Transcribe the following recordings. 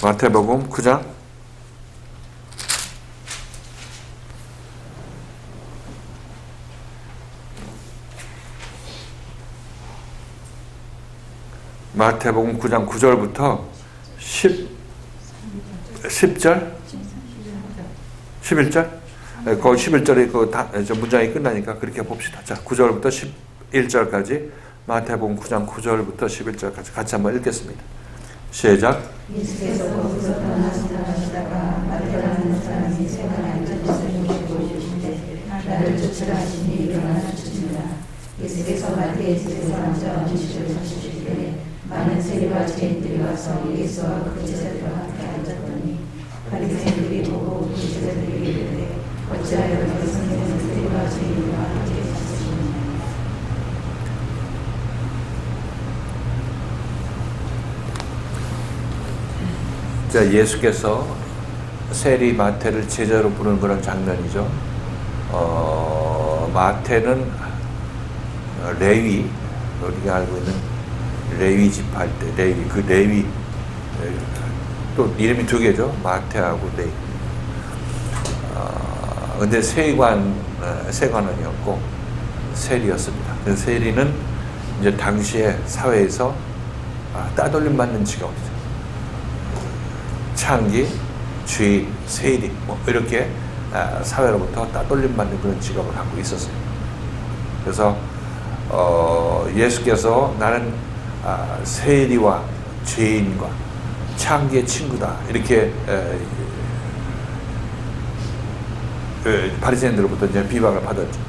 마태복음 9장 마태복음 9장 9절부터 10절? 11절? 거기 11절에 그 문장이 끝나니까 그렇게 봅시다. 자, 9절부터 11절까지 마태복음 9장 9절부터 11절까지 같이 한번 읽겠습니다. 시작. 예수께서 거기서 떠나시다가 마태라는 사람이 세간에 앉은 것을 보시고 이르시되 나를 쫓으라 하시니 일어나 쫓으니라. 예수께서 마태의 집에서 앉아 음식을 사실 때 많은 세리와 죄인들이 와서 예수와 그 제자들과 함께 앉았더니 바리새인들이 보고 그 제자들에게 이르되 어찌하여 그 선생님은 세리와 죄인들과 함께 사시느냐. 자, 예수께서 세리 마태를 제자로 부르는 그런 장면이죠. 마태는 레위, 우리가 알고 있는 레위 집할 때 레위 또 이름이 두 개죠. 마태하고 레위. 근데 세관원이었고 세리였습니다. 그 세리는 이제 당시에 사회에서 따돌림 받는 직업이죠. 창기, 주인, 세리 이렇게 사회로부터 따돌림 받는 그런 직업을 갖고 있었어요. 그래서 예수께서 나는 세리와 죄인과 창기의 친구다 이렇게 바리새인들로부터 이제 비방을 받았죠.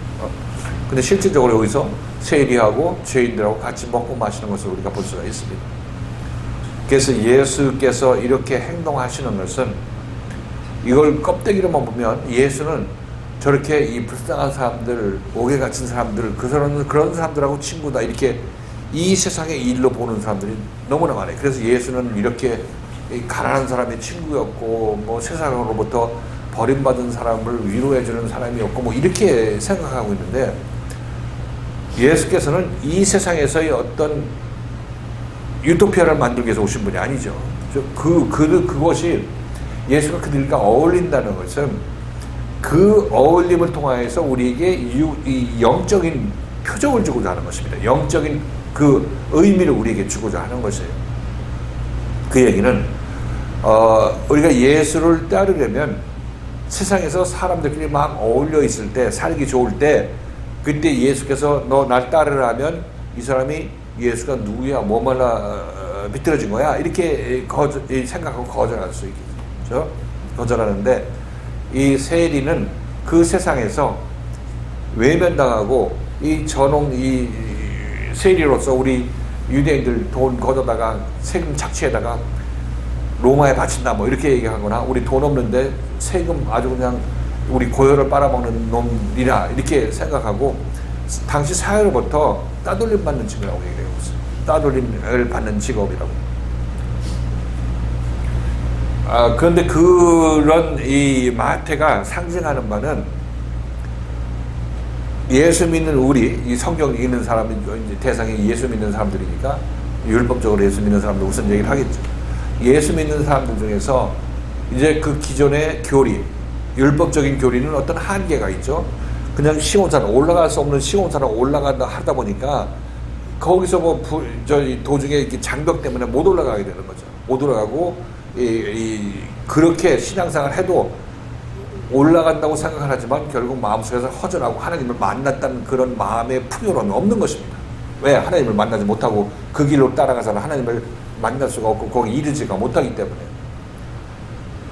근데 실질적으로 여기서 세리하고 죄인들하고 같이 먹고 마시는 것을 우리가 볼 수가 있습니다. 그래서 예수께서 이렇게 행동하시는 것은 이걸 껍데기로만 보면 예수는 저렇게 이 불쌍한 사람들, 옥에 갇힌 사람들, 그런 사람들하고 친구다 이렇게 이 세상의 일로 보는 사람들이 너무나 많아요. 그래서 예수는 이렇게 가난한 사람의 친구였고 뭐 세상으로부터 버림받은 사람을 위로해주는 사람이었고 뭐 이렇게 생각하고 있는데 예수께서는 이 세상에서의 어떤 유토피아를 만들기 위해서 오신 분이 아니죠. 그것이 예수가 그들과 어울린다는 것은 그 어울림을 통하여서 우리에게 이 영적인 표적을 주고자 하는 것입니다. 영적인 그 의미를 우리에게 주고자 하는 것이에요. 그 얘기는 우리가 예수를 따르려면 세상에서 사람들끼리 막 어울려 있을 때 살기 좋을 때 그때 예수께서 너 날 따르라면 이 사람이 예수가 누구야 뭐 말라 비틀어진 거야 이렇게 생각하고 거절할 수 있겠죠. 거절하는데 이 세리는 그 세상에서 외면당하고 이 세리로서 우리 유대인들 돈 걷어다가 세금 착취에다가 로마에 바친다 뭐 이렇게 얘기하거나 우리 돈 없는데 세금 아주 그냥 우리 고열을 빨아먹는 놈이라 이렇게 생각하고 당시 사회로부터 따돌림 받는 직업이라고 얘기해요. 따돌림을 받는 직업이라고. 그런데 그런 이 마태가 상징하는 바는 예수 믿는 우리, 이 성경 읽는 사람이 이제 대상이 예수 믿는 사람들이니까 율법적으로 예수 믿는 사람들 우선 얘기를 하겠죠. 예수 믿는 사람들 중에서 이제 그 기존의 교리, 율법적인 교리는 어떤 한계가 있죠. 그냥 시온산 올라갈 수 없는 시온산을 올라간다 하다 보니까 거기서 뭐 도중에 이렇게 장벽 때문에 못 올라가게 되는 거죠. 못 올라가고 그렇게 신앙생활을 해도 올라간다고 생각을 하지만 결국 마음속에서 허전하고 하나님을 만났다는 그런 마음의 풍요로움이 없는 것입니다. 왜? 하나님을 만나지 못하고 그 길로 따라가서는 하나님을 만날 수가 없고 거기 이르지가 못하기 때문에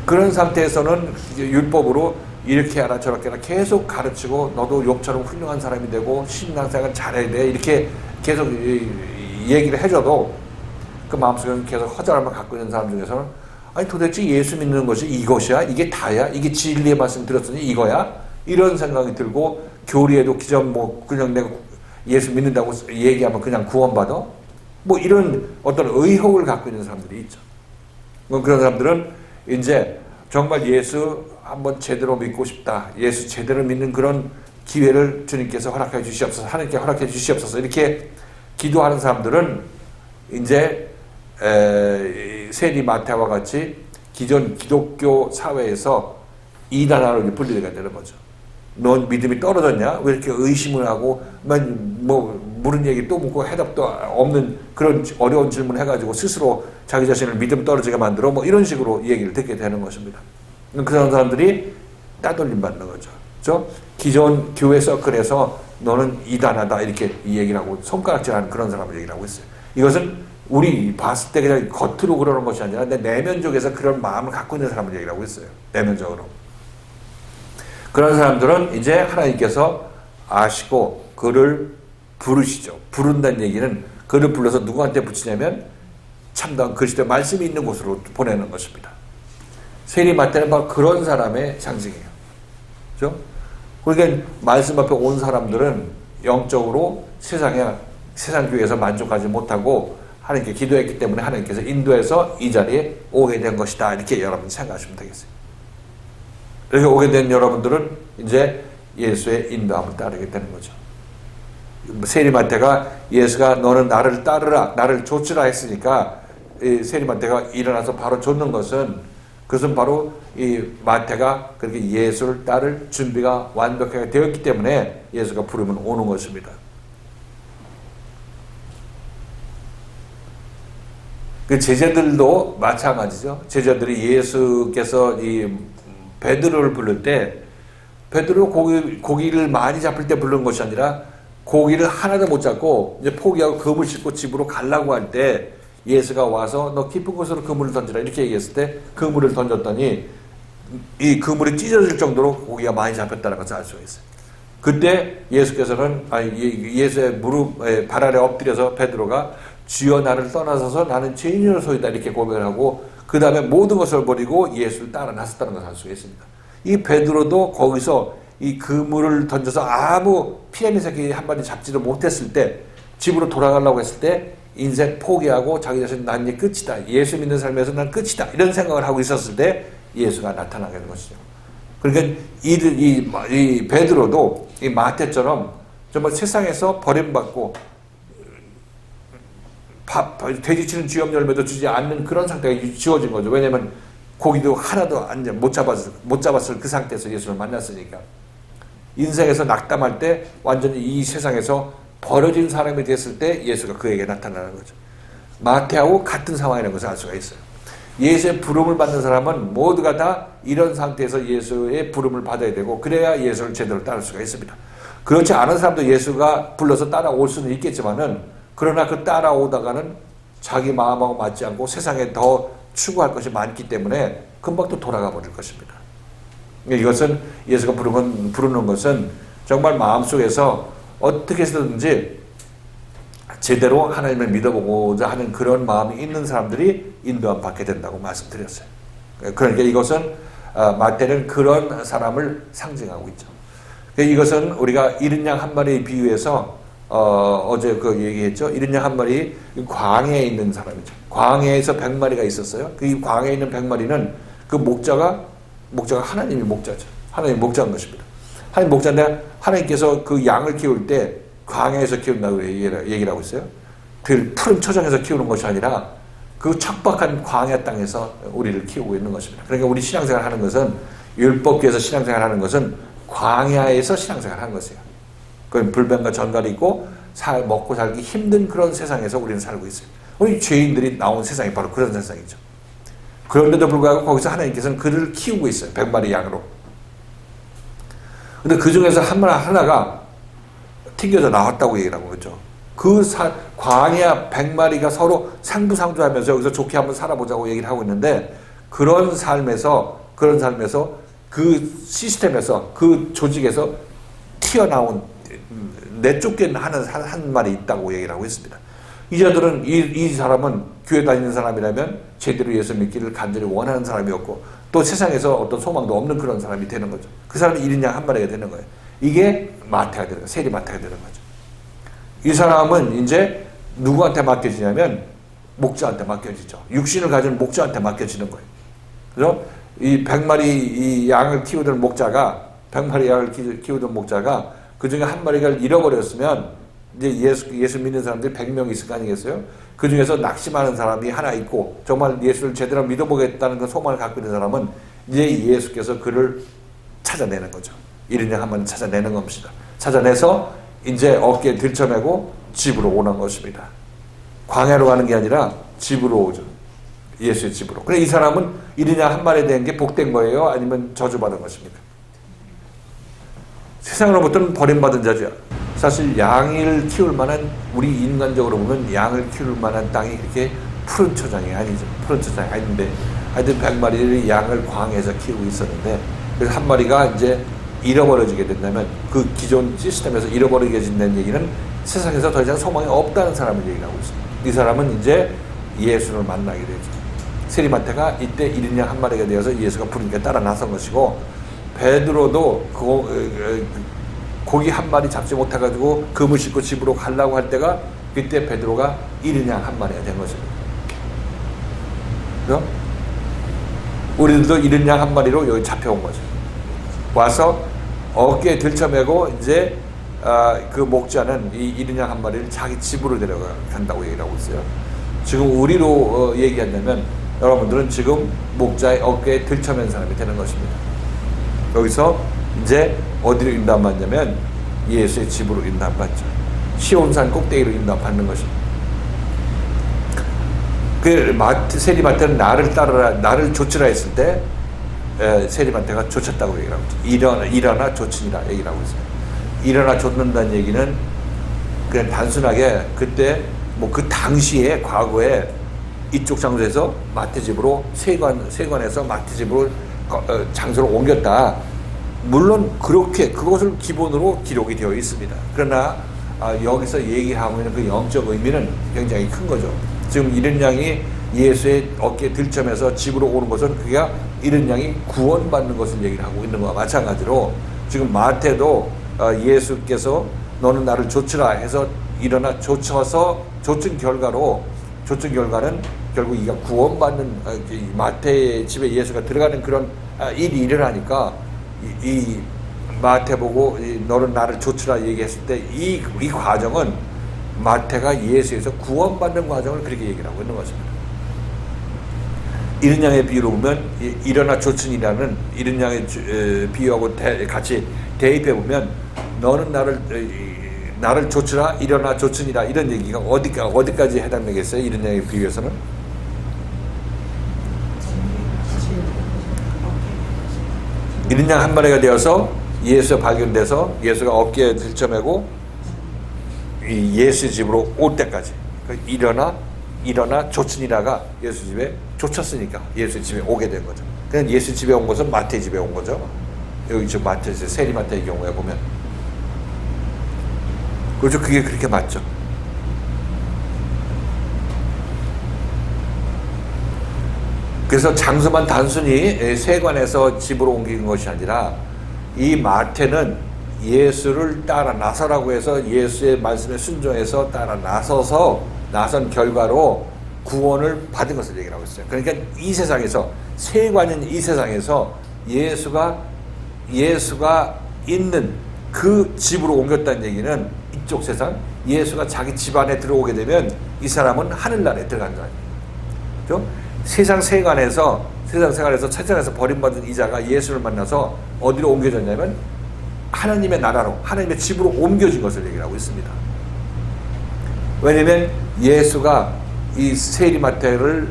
그런 상태에서는 이제 율법으로 이렇게 하라 저렇게 하라 계속 가르치고 너도 욥처럼 훌륭한 사람이 되고 신앙생활 잘해야 돼 이렇게 계속 얘기를 해줘도 그 마음속에 계속 허전함을 갖고 있는 사람 중에서는 아니 도대체 예수 믿는 것이 이것이야? 이게 다야? 이게 진리의 말씀 들었으니 이거야? 이런 생각이 들고 교리에도 기존 뭐 그냥 내가 예수 믿는다고 얘기하면 그냥 구원받아? 뭐 이런 어떤 의혹을 갖고 있는 사람들이 있죠. 그런 사람들은 이제 정말 예수 한번 제대로 믿고 싶다. 예수 제대로 믿는 그런 기회를 주님께서 허락해 주시옵소서. 하나님께 허락해 주시옵소서. 이렇게 기도하는 사람들은 이제 세리 마태와 같이 기존 기독교 사회에서 이단화로 분리가 되는 거죠. 넌 믿음이 떨어졌냐? 왜 이렇게 의심을 하고 뭐 물은 얘기 또 묻고 해답도 없는 그런 어려운 질문을 해가지고 스스로 자기 자신을 믿음 떨어지게 만들어 뭐 이런 식으로 얘기를 듣게 되는 것입니다. 그런 사람들이 따돌림 받는 거죠. 그렇죠? 기존 교회 서클에서 너는 이단하다 이렇게 이 얘기를 하고 손가락질하는 그런 사람을 얘기를 하고 있어요. 이것은 우리 봤을 때 그냥 겉으로 그러는 것이 아니라 내 내면적에서 그런 마음을 갖고 있는 사람을 얘기를 하고 있어요. 내면적으로. 그런 사람들은 이제 하나님께서 아시고 그를 부르시죠. 부른다는 얘기는 그를 불러서 누구한테 붙이냐면 참다운 그리스도의 말씀이 있는 곳으로 보내는 것입니다. 세리마태는 바로 그런 사람의 상징이에요. 그렇죠? 그러니까 말씀 앞에 온 사람들은 영적으로 세상 교회에서 만족하지 못하고 하나님께 기도했기 때문에 하나님께서 인도해서 이 자리에 오게 된 것이다. 이렇게 여러분이 생각하시면 되겠어요. 이렇게 오게 된 여러분들은 이제 예수의 인도함을 따르게 되는 거죠. 세리마태가 예수가 너는 나를 따르라, 나를 좇으라 했으니까 세리마태가 일어나서 바로 좇는 그것은 바로 이 마태가 그렇게 예수를 따를 준비가 완벽하게 되었기 때문에 예수가 부르면 오는 것입니다. 그 제자들도 마찬가지죠. 제자들이 예수께서 이 베드로를 부를 때 베드로 고기를 많이 잡을 때 부른 것이 아니라 고기를 하나도 못 잡고 이제 포기하고 그물 싣고 집으로 가려고 할 때 예수가 와서 너 깊은 곳으로 그물을 던지라 이렇게 얘기했을 때 그물을 던졌더니 이 그물이 찢어질 정도로 고기가 많이 잡혔다는 것을 알 수가 있어요. 그때 예수께서는 예수의 무릎 발 아래 엎드려서 베드로가 주여 나를 떠나서서 나는 죄인이로소이다 이렇게 고백을 하고 그 다음에 모든 것을 버리고 예수를 따라 나섰다는 것을 알 수가 있습니다. 이 베드로도 거기서 이 그물을 던져서 아무 피라미 새끼 한 마리 잡지도 못했을 때 집으로 돌아가려고 했을 때 인생 포기하고 자기 자신 난 이제 끝이다. 예수 믿는 삶에서 난 끝이다. 이런 생각을 하고 있었을 때 예수가 나타나게 된 것이죠. 그러니까 이 베드로도 이 마태처럼 정말 세상에서 버림받고 돼지치는 쥐염 열매도 주지 않는 그런 상태가 지워진 거죠. 왜냐하면 고기도 하나도 못 잡았을 그 상태에서 예수를 만났으니까. 인생에서 낙담할 때 완전히 이 세상에서 버려진 사람이 됐을 때 예수가 그에게 나타나는 거죠. 마태하고 같은 상황이라는 것을 알 수가 있어요. 예수의 부름을 받는 사람은 모두가 다 이런 상태에서 예수의 부름을 받아야 되고 그래야 예수를 제대로 따를 수가 있습니다. 그렇지 않은 사람도 예수가 불러서 따라올 수는 있겠지만은 그러나 그 따라오다가는 자기 마음하고 맞지 않고 세상에 더 추구할 것이 많기 때문에 금방 또 돌아가 버릴 것입니다. 이것은 예수가 부르는 것은 정말 마음속에서 어떻게 해서든지 제대로 하나님을 믿어보고자 하는 그런 마음이 있는 사람들이 인도함 받게 된다고 말씀드렸어요. 그러니까 이것은 마태는 그런 사람을 상징하고 있죠. 이것은 우리가 이른 양 한 마리에 비유해서 어제 그 얘기했죠. 이른 양 한 마리 광야에 있는 사람이죠. 광야에서 100마리가 있었어요. 그 광야에 있는 100마리는 그 목자가 하나님이 목자죠. 하나님이 목자인 것입니다. 하나님 목자인데 하나님께서 그 양을 키울 때 광야에서 키운다고 얘기를 하고 있어요. 그 푸른 초장에서 키우는 것이 아니라 그 척박한 광야 땅에서 우리를 키우고 있는 것입니다. 그러니까 우리 신앙생활 하는 것은 율법교에서 신앙생활 하는 것은 광야에서 신앙생활 하는 것이에요. 그 불변과 전갈이 있고 먹고 살기 힘든 그런 세상에서 우리는 살고 있어요. 우리 죄인들이 나온 세상이 바로 그런 세상이죠. 그런데도 불구하고 거기서 하나님께서는 그를 키우고 있어요. 100마리 양으로. 근데 그 중에서 하나가 튕겨져 나왔다고 얘기를 하고 있죠. 광야 100마리가 서로 상부상조하면서 여기서 좋게 한번 살아보자고 얘기를 하고 있는데 그런 삶에서 그 시스템에서 그 조직에서 튀어나온 내쫓기는 하는 한 마리 있다고 얘기를 하고 있습니다. 이자들은 이 사람은 교회 다니는 사람이라면 제대로 예수 믿기를 간절히 원하는 사람이었고 또 세상에서 어떤 소망도 없는 그런 사람이 되는 거죠. 그 사람은 이른 양 한 마리가 되는 거예요. 이게 마태가 되는 거예요. 세리 마태가 되는 거죠. 이 사람은 이제 누구한테 맡겨지냐면 목자한테 맡겨지죠. 육신을 가진 목자한테 맡겨지는 거예요. 그래서 이 100마리 이 양을 키우던 목자가 100마리 양을 키우던 목자가 그 중에 한 마리가 잃어버렸으면 이제 예수 믿는 사람들이 100명 있을 거 아니겠어요? 그 중에서 낙심하는 사람이 하나 있고 정말 예수를 제대로 믿어보겠다는 그 소망을 갖고 있는 사람은 이제 예수께서 그를 찾아내는 거죠. 이른양 한 마리 찾아내는 겁니다. 찾아내서 이제 어깨에 들쳐매고 집으로 오는 것입니다. 광야로 가는 게 아니라 집으로 오죠. 예수의 집으로. 그래 이 사람은 이른양 한 마리에 대한 게 복된 거예요? 아니면 저주받은 것입니까? 세상으로부터는 버림받은 자죠. 사실 양을 키울 만한, 우리 인간적으로 보면 양을 키울 만한 땅이 그렇게 푸른 초장이 아니죠. 푸른 초장이 아닌데 하여튼 100마리를 양을 광야에서 키우고 있었는데 그래서 한 마리가 이제 잃어버려지게 된다면 그 기존 시스템에서 잃어버리게 된다는 얘기는 세상에서 더 이상 소망이 없다는 사람을 얘기하고 있습니다. 이 사람은 이제 예수를 만나게 되죠. 세리마태가 이때 이른양 한 마리가 되어서 예수가 부르니까 따라 나선 것이고 베드로도 고기 한 마리 잡지 못해가지고 금을 싣고 집으로 가려고 할 때가 그때 베드로가 이른양 한 마리가 된 것입니다. 그죠? 우리들도 이른양 한 마리로 여기 잡혀온 거죠. 와서 어깨에 들쳐매고 이제 그 목자는 이 이른양 한 마리를 자기 집으로 데려간다고 얘기를 하고 있어요. 지금 우리로 얘기한다면 여러분들은 지금 목자의 어깨에 들쳐맨 사람이 되는 것입니다. 여기서 이제 어디로 인도받냐면 예수의 집으로 인도받죠. 시온산 꼭대기로 인도받는 것입니다. 그 세리마태는 나를 따르라, 나를 좇으라 했을 때 세리마태가 좇았다고 얘기를 하고 있죠. 일어나 좇으니라 얘기를 하고 있어요. 일어나 좇는다는 얘기는 그냥 단순하게 그때 뭐 그 당시에 과거에 이쪽 장소에서 마태 집으로 세관에서 마태 집으로 장소를 옮겼다. 물론 그렇게 그것을 기본으로 기록이 되어 있습니다. 그러나 여기서 얘기하고 있는 그 영적 의미는 굉장히 큰 거죠. 지금 이른 양이 예수의 어깨에 들쳐매서 집으로 오는 것은 그가 이른 양이 구원받는 것을 얘기를 하고 있는 것과 마찬가지로 지금 마태도 예수께서 너는 나를 좇으라 해서 일어나 좇은 결과는 결국 이가 구원받는 마태의 집에 예수가 들어가는 그런 일이 일어나니까 이 마태 보고 너는 나를 좇으라 얘기했을 때 이 과정은 마태가 예수에서 구원받는 과정을 그렇게 얘기를 하고 있는 것입니다. 이른 양의 비유로 보면 일어나 좇으니라는 이른 양의 비유하고 같이 대입해 보면 너는 나를 좇으라 일어나 좇으니라 이런 얘기가 어디까지 해당되겠어요? 이른 양의 비유에서는 이른 양 한 마리가 되어서 예수가 발견돼서 예수가 어깨에 들쳐매고 예수 집으로 올 때까지 일어나 좇으니라가 예수 집에 좇았으니까 예수 집에 오게 된 거죠. 그냥 예수 집에 온 것은 마태 집에 온 거죠. 여기 지금 마태에서 세리마태의 경우에 보면 그렇죠. 그게 그렇게 맞죠. 그래서 장소만 단순히 세관에서 집으로 옮긴 것이 아니라 이 마태는 예수를 따라 나서라고 해서 예수의 말씀에 순종해서 따라 나선 결과로 구원을 받은 것을 얘기를 하고 있어요. 그러니까 이 세상에서 세관인 이 세상에서 예수가 있는 그 집으로 옮겼다는 얘기는 이쪽 세상 예수가 자기 집 안에 들어오게 되면 이 사람은 하늘나라에 들어간 거예요. 그렇죠? 세상 세상에서 세상에서 버림받은 이자가 예수를 만나서 어디로 옮겨졌냐면 하나님의 나라로 하나님의 집으로 옮겨진 것을 얘기를 하고 있습니다. 왜냐하면 예수가 이 세리마태를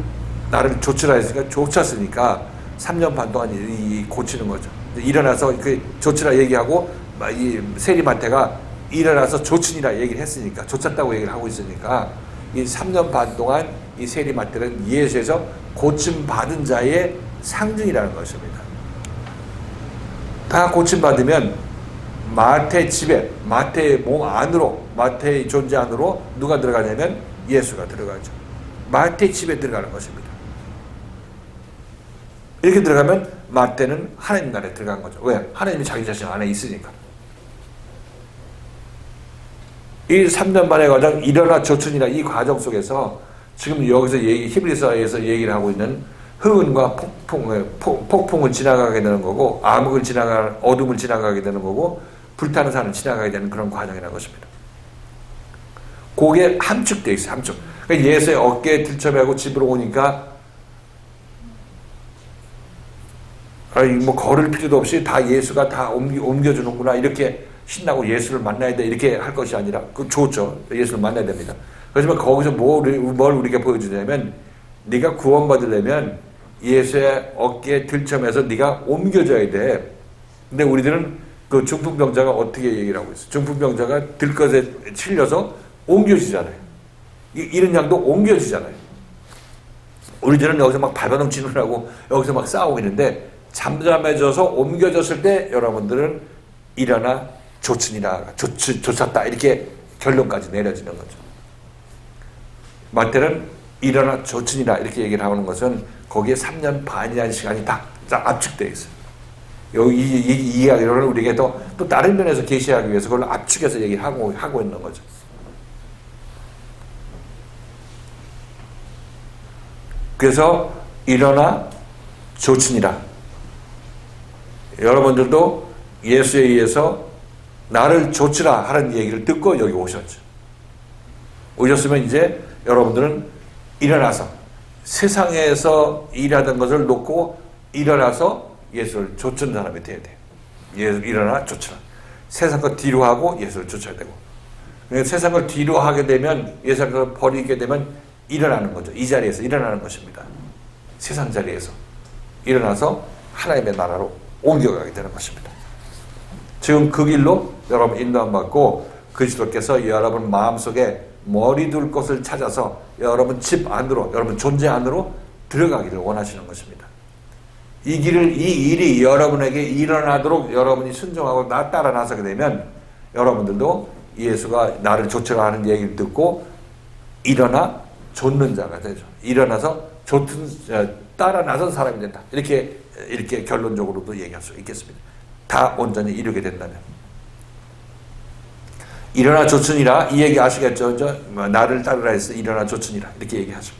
나를 좇으라 했으니까 좇았으니까 3년 반 동안 고치는 거죠. 일어나서 그 좇으라 얘기하고 이 세리마태가 일어나서 좇으니라 얘기를 했으니까 좇았다고 얘기를 하고 있으니까 이 3년 반 동안 이 세리마태는 예수에서 고침받은 자의 상징이라는 것입니다. 다 고침받으면 마태 집에 마태의 몸 안으로 마태의 존재 안으로 누가 들어가냐면 예수가 들어가죠. 마태 집에 들어가는 것입니다. 이렇게 들어가면 마태는 하나님 나라에 들어간 거죠. 왜? 하나님이 자기 자신 안에 있으니까. 이 3년 만의 과정 일어나 좇으니라 이 과정 속에서 지금 여기서 히브리서에서 얘기를 하고 있는 흑은과 폭풍을 지나가게 되는 거고 어둠을 지나가게 되는 거고 불타는 산을 지나가게 되는 그런 과정이라는 것입니다. 그게 함축되어 있어요. 함축. 그러니까 예수의 어깨에 들쳐매고 집으로 오니까 뭐 걸을 필요도 없이 다 예수가 다 옮겨주는구나 이렇게 신나고 예수를 만나야 돼 이렇게 할 것이 아니라 그 좋죠. 예수를 만나야 됩니다. 그렇지만 거기서 뭘 우리가 보여주냐면 네가 구원받으려면 예수의 어깨에 들쳐매서 네가 옮겨져야 돼. 근데 우리들은 그 중풍병자가 어떻게 얘기를 하고 있어요? 중풍병자가 들것에 찔려서 옮겨지잖아요. 이런 양도 옮겨지잖아요. 우리들은 여기서 막 발버둥치느라고 여기서 막 싸우고 있는데 잠잠해져서 옮겨졌을 때 여러분들은 일어나 좋으니라 좋았다 이렇게 결론까지 내려지는 거죠. 마태는 일어나 좋으니라 이렇게 얘기를 하는 것은 거기에 3년 반이라는 시간이 다 압축되어 있어요. 여기 이 이야기를 우리에게 또 다른 면에서 계시하기 위해서 그걸 압축해서 얘기를 하고 있는 거죠. 그래서 일어나 좋으니라. 여러분들도 예수에 의해서 나를 좋으라 하는 얘기를 듣고 여기 오셨죠. 오셨으면 이제 여러분들은 일어나서 세상에서 일하던 것을 놓고 일어나서 예수를 좇는 사람이 돼야 돼. 예수 일어나 좇으라. 세상 것 뒤로 하고 예수를 좇아야 되고. 그러니까 세상을 뒤로 하게 되면 예수를 버리게 되면 일어나는 거죠. 이 자리에서 일어나는 것입니다. 세상 자리에서 일어나서 하나님의 나라로 옮겨가게 되는 것입니다. 지금 그 길로 여러분 인도함 받고 그리스도께서 여러분 마음속에 머리 둘 곳을 찾아서 여러분 집 안으로 여러분 존재 안으로 들어가기를 원하시는 것입니다. 이 일이 여러분에게 일어나도록 여러분이 순종하고 따라 나서게 되면 여러분들도 예수가 나를 좇으라 하는 얘기를 듣고 일어나 좇는 자가 되죠. 일어나서 따라 나선 사람이 된다. 이렇게 결론적으로도 얘기할 수 있겠습니다. 다 온전히 이루게 된다면. 일어나 좇으니라 이 얘기 아시겠죠? 나를 따르라 해서 일어나 좇으니라 이렇게 얘기하죠.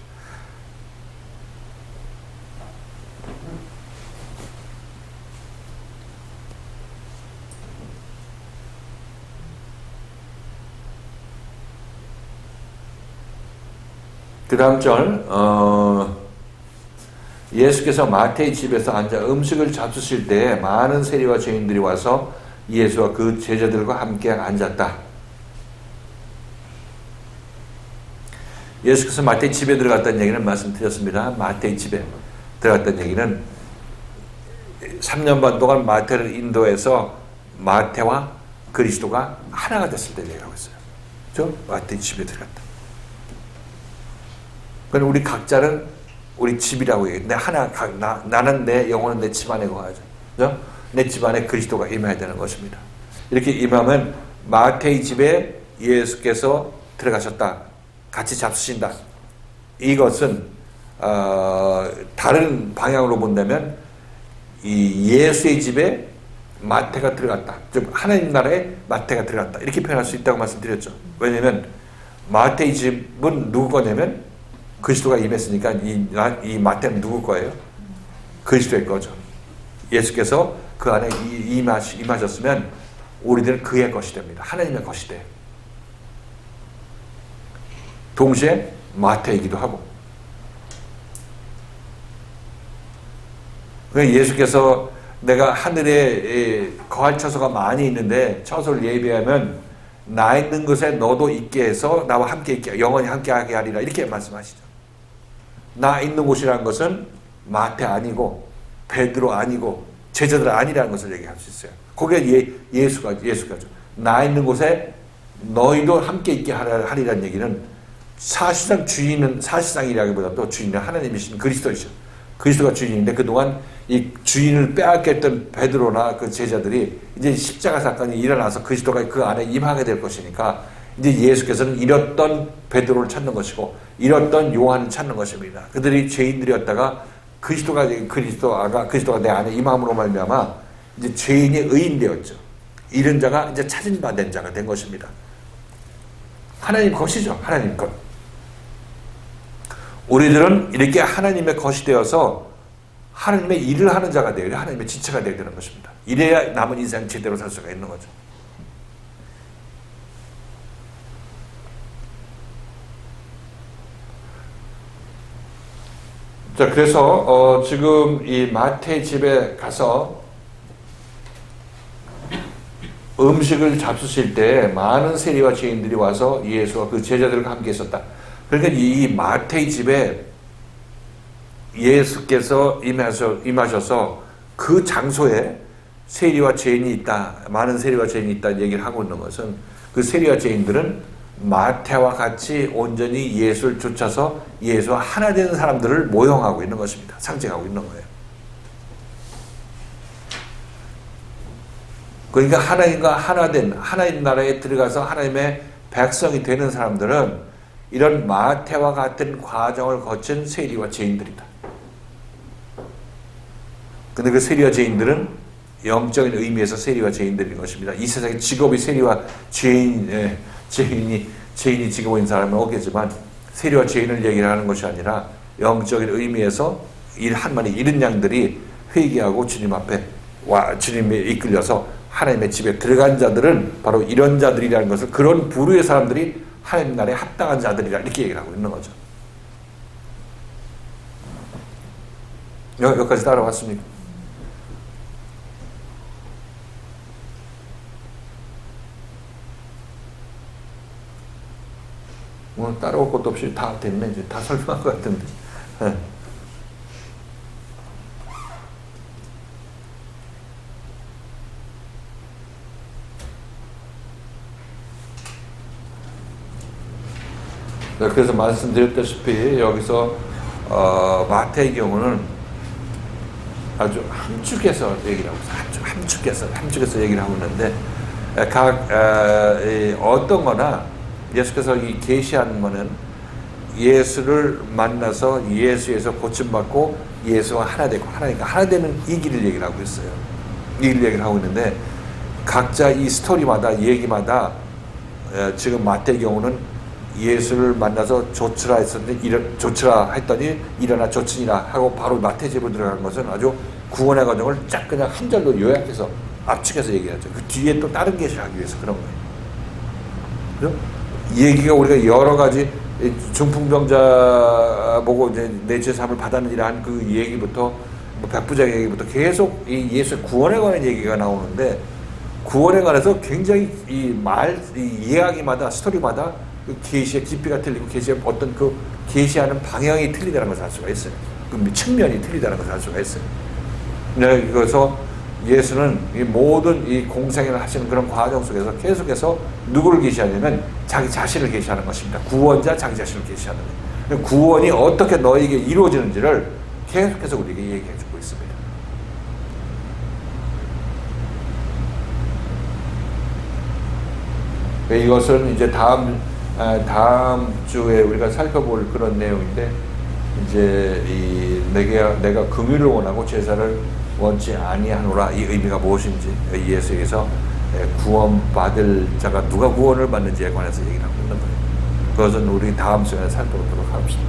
그 다음 절 예수께서 마태의 집에서 앉아 음식을 잡수실 때 많은 세리와 죄인들이 와서 예수와 그 제자들과 함께 앉았다. 예수께서 마태의 집에 들어갔다는 얘기는 말씀드렸습니다. 마태의 집에 들어갔다는 얘기는 3년 반 동안 마태를 인도해서 마태와 그리스도가 하나가 됐을 때 얘기하고 있어요. 그렇죠? 마태의 집에 들어갔다. 그럼 우리 각자는 우리 집이라고 얘기해요. 나는 내 영혼은 내 집 안에 거하죠. 그죠? 내 집 안에 그리스도가 임해야 되는 것입니다. 이렇게 임하면 마태의 집에 예수께서 들어가셨다. 같이 잡수신다. 이것은 다른 방향으로 본다면 이 예수의 집에 마태가 들어갔다. 즉 하나님 나라에 마태가 들어갔다. 이렇게 표현할 수 있다고 말씀드렸죠. 왜냐하면 마태의 집은 누구 거냐면 그리스도가 임했으니까 이 마태는 누구 거예요? 그리스도의 거죠. 예수께서 그 안에 임하셨으면 우리들은 그의 것이 됩니다. 하나님의 것이 돼요. 동시에 마태이기도 하고. 예수께서 내가 하늘에 거할 처소가 많이 있는데 처소를 예비하면 나 있는 곳에 너도 있게 해서 나와 함께 있게 영원히 함께하게 하리라 이렇게 말씀하시죠. 나 있는 곳이라는 것은 마태 아니고 베드로 아니고 제자들 아니라는 것을 얘기할 수 있어요. 거기에 예수가죠. 나 있는 곳에 너희도 함께 있게 하리라는 얘기는 사실상이라기보다도 주인은 하나님이신 그리스도이죠. 그리스도가 주인인데 그동안 이 주인을 빼앗겼던 베드로나 그 제자들이 이제 십자가 사건이 일어나서 그리스도가 그 안에 임하게 될 것이니까 이제 예수께서는 잃었던 베드로를 찾는 것이고 잃었던 요한을 찾는 것입니다. 그들이 죄인들이었다가 그리스도가 내 안에 임함으로 말미암아 이제 죄인이 의인 되었죠. 잃은 자가 이제 찾은 바 된 자가 된 것입니다. 하나님 것이죠. 하나님 것. 우리들은 이렇게 하나님의 것이 되어서 하나님의 일을 하는 자가 되어야 하나님의 지체가 되어야 되는 것입니다. 이래야 남은 인생 제대로 살 수가 있는 거죠. 자, 그래서 지금 이 마태 집에 가서 음식을 잡수실 때 많은 세리와 죄인들이 와서 예수와 그 제자들과 함께 있었다. 그러니까 이 마태의 집에 예수께서 임하셔서 그 장소에 세리와 죄인이 있다, 많은 세리와 죄인이 있다 얘기를 하고 있는 것은 그 세리와 죄인들은 마태와 같이 온전히 예수를 쫓아서 예수와 하나 되는 사람들을 모형하고 있는 것입니다. 상징하고 있는 거예요. 그러니까 하나님과 하나된 하나님 나라에 들어가서 하나님의 백성이 되는 사람들은 이런 마태와 같은 과정을 거친 세리와 죄인들이다. 근데 그 세리와 죄인들은 영적인 의미에서 세리와 죄인들인 것입니다. 이 세상에 직업이 세리와 죄인이 직업인 사람은 없겠지만 세리와 죄인을 얘기하는 것이 아니라 영적인 의미에서 한 마리 이른 양들이 회개하고 주님 앞에 주님에 이끌려서 하나님의 집에 들어간 자들은 바로 이런 자들이라는 것을, 그런 부류의 사람들이 하나님 나라에 합당한 자들이라 이렇게 얘기를 하고 있는 거죠. 여기까지 따라왔습니까? 오늘 따라올 것도 없이 다 됐네. 이제 다 설명한 것 같은데. 그래서 말씀드렸다시피 여기서 마태의 경우는 아주 함축해서 얘기를 하고 있어요. 함축해서 얘기를 하고 있는데 어떤 거나 예수께서 이 계시한 거는 예수를 만나서 예수에서 고침받고 예수와 하나 되고 하나니까 하나 되는 이 길을 얘기를 하고 있어요. 이 길을 얘기를 하고 있는데 각자 이 스토리마다 얘기마다 지금 마태의 경우는 예수를 만나서 조치라 했었는데 조치라 했더니 일어나 조치니라 하고 바로 마태 집으로 들어간 것은 아주 구원의 과정을 쫙 그냥 한 절로 요약해서 압축해서 얘기하죠. 그 뒤에 또 다른 계시를 하기 위해서 그런 거예요. 그죠? 얘기가 우리가 여러 가지 중풍병자 보고 이제 내 죄사함을 받았느니라 한 그 얘기부터 백부장 얘기부터 계속 이 예수의 구원에 관한 얘기가 나오는데 구원에 관해서 굉장히 이 이야기마다 스토리마다 그 계시의 깊이가 틀리고 계시의 어떤 그 계시하는 방향이 틀리다는 것을 알 수가 있어요. 그 측면이 틀리다는 것을 알 수가 있어요. 네, 그래서 예수는 이 모든 이 공생애를 하시는 그런 과정 속에서 계속해서 누구를 계시하냐면 자기 자신을 계시하는 것입니다. 구원자 자기 자신을 계시하는 거예요. 구원이 어떻게 너에게 이루어지는지를 계속해서 우리에게 얘기해 주고 있습니다. 이것은 이제 다음 주에 우리가 살펴볼 그런 내용인데, 이제 내가 긍휼을 원하고 제사를 원치 아니하노라, 이 의미가 무엇인지 예수에게서 구원받을 자가 누가 구원을 받는지에 관해서 얘기를 하고 있는 거예요. 그것은 우리 다음 시간에 살펴보도록 합시다.